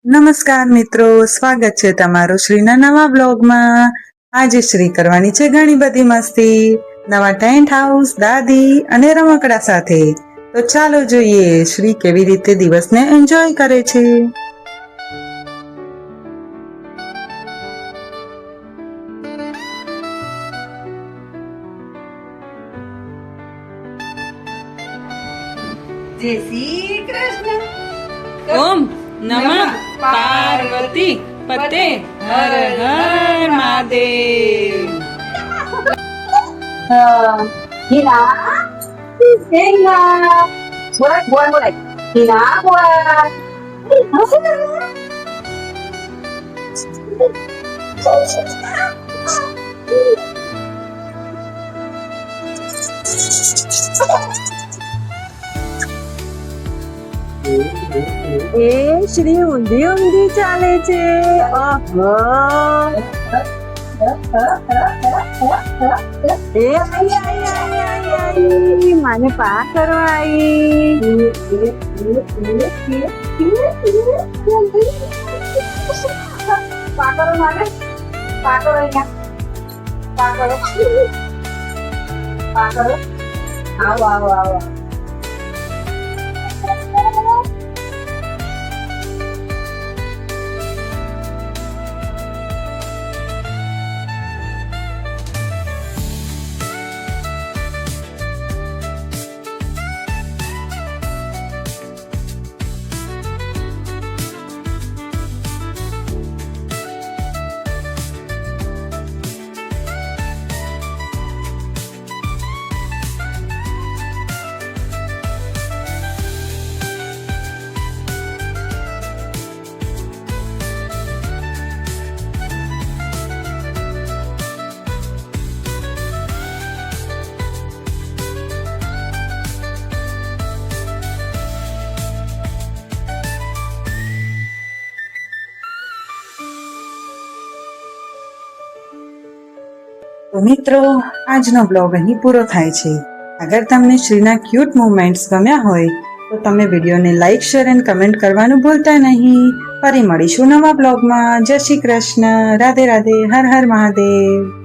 નમસ્કાર મિત્રો, સ્વાગત છે તમારું શ્રીના નવા બ્લોગમાં। આજે શ્રી કરવાની છે ઘણી બધી મસ્તી, નવા ટેન્ટ હાઉસ, દાદી અને રમકડા સાથે। તો ચાલો જોઈએ શ્રી કેવી રીતે દિવસને એન્જોય કરે છે। જય શ્રી કૃષ્ણ। ઓમ નમઃ પાર્વતી પતે હર હર મહાદેવ। હીરા હેંગા બોલ હીરા બોલ એ શ્રી ઊંધી ઊંધી ચાલે છે। ઓહો એ આઈ મને પા કરવા આઈ। પાકરો માને પાકરો અહીંયા પાકરો પાકરો આવો આવો આવો તો મિત્રો, આજનો બ્લોગ અહીં પૂરો થાય છે। અગર તમને શ્રીના ક્યુટ મુમેન્ટ્સ ગમ્યા હોય તો તમે વિડીયોને લાઈક, શેર અને કમેન્ટ કરવાનું ભૂલતા નહીં। ફરી મળીશું નવા બ્લોગમાં। જય શ્રી કૃષ્ણ, રાધે રાધે, હર હર મહાદેવ।